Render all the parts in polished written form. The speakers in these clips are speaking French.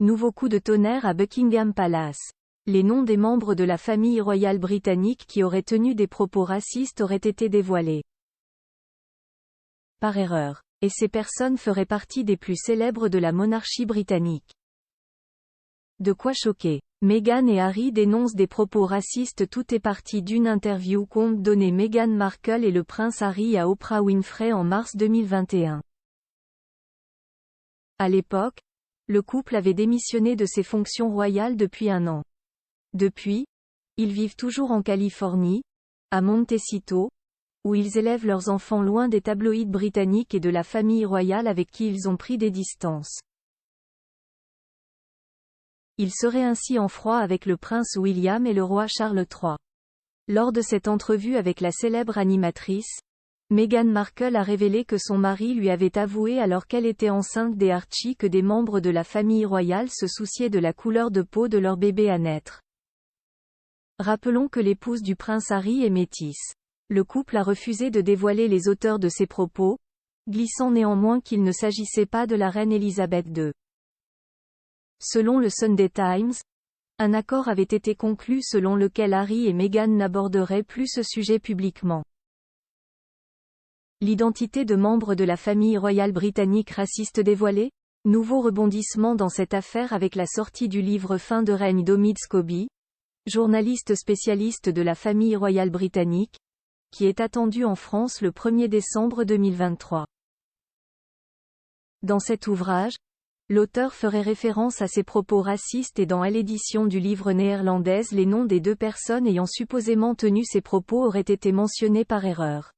Nouveau coup de tonnerre à Buckingham Palace. Les noms des membres de la famille royale britannique qui auraient tenu des propos racistes auraient été dévoilés. Par erreur. Et ces personnes feraient partie des plus célèbres de la monarchie britannique. De quoi choquer. Meghan et Harry dénoncent des propos racistes. Tout est parti d'une interview qu'ont donnée Meghan Markle et le prince Harry à Oprah Winfrey en mars 2021. À l'époque, le couple avait démissionné de ses fonctions royales depuis un an. Depuis, ils vivent toujours en Californie, à Montecito, où ils élèvent leurs enfants loin des tabloïds britanniques et de la famille royale avec qui ils ont pris des distances. Ils seraient ainsi en froid avec le prince William et le roi Charles III. Lors de cette entrevue avec la célèbre animatrice, Meghan Markle a révélé que son mari lui avait avoué alors qu'elle était enceinte des Archie que des membres de la famille royale se souciaient de la couleur de peau de leur bébé à naître. Rappelons que l'épouse du prince Harry est métisse. Le couple a refusé de dévoiler les auteurs de ces propos, glissant néanmoins qu'il ne s'agissait pas de la reine Elisabeth II. Selon le Sunday Times, un accord avait été conclu selon lequel Harry et Meghan n'aborderaient plus ce sujet publiquement. L'identité de membres de la famille royale britannique raciste dévoilée? Nouveau rebondissement dans cette affaire avec la sortie du livre Fin de règne d'Omid Scobie, journaliste spécialiste de la famille royale britannique, qui est attendu en France le 1er décembre 2023. Dans cet ouvrage, l'auteur ferait référence à ses propos racistes et dans l'édition du livre néerlandaise les noms des deux personnes ayant supposément tenu ces propos auraient été mentionnés par erreur.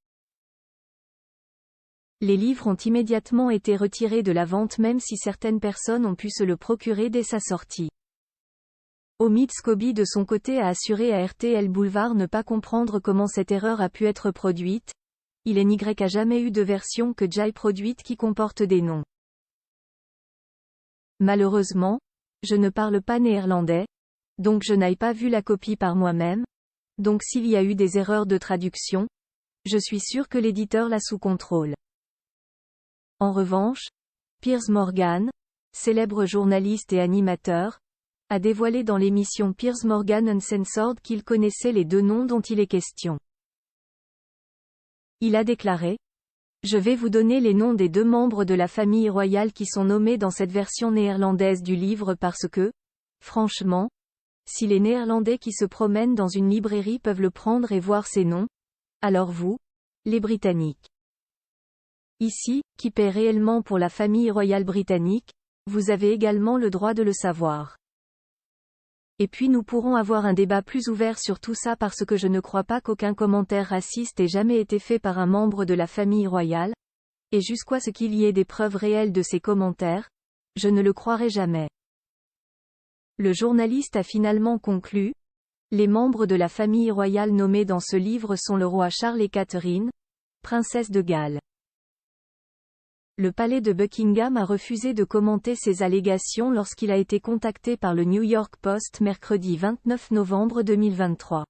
Les livres ont immédiatement été retirés de la vente même si certaines personnes ont pu se le procurer dès sa sortie. Omid Scobie de son côté a assuré à RTL Boulevard ne pas comprendre comment cette erreur a pu être produite. Il n'y a jamais eu de version que Jai produite qui comporte des noms. Malheureusement, je ne parle pas néerlandais, donc je n'ai pas vu la copie par moi-même, donc s'il y a eu des erreurs de traduction, je suis sûr que l'éditeur l'a sous contrôle. En revanche, Piers Morgan, célèbre journaliste et animateur, a dévoilé dans l'émission Piers Morgan Uncensored qu'il connaissait les deux noms dont il est question. Il a déclaré: « Je vais vous donner les noms des deux membres de la famille royale qui sont nommés dans cette version néerlandaise du livre parce que, franchement, si les Néerlandais qui se promènent dans une librairie peuvent le prendre et voir ces noms, alors vous, les Britanniques. Ici, qui paie réellement pour la famille royale britannique, vous avez également le droit de le savoir. Et puis nous pourrons avoir un débat plus ouvert sur tout ça parce que je ne crois pas qu'aucun commentaire raciste ait jamais été fait par un membre de la famille royale, et jusqu'à ce qu'il y ait des preuves réelles de ces commentaires, je ne le croirai jamais. » Le journaliste a finalement conclu: « Les membres de la famille royale nommés dans ce livre sont le roi Charles et Catherine, princesse de Galles. » Le palais de Buckingham a refusé de commenter ces allégations lorsqu'il a été contacté par le New York Post mercredi 29 novembre 2023.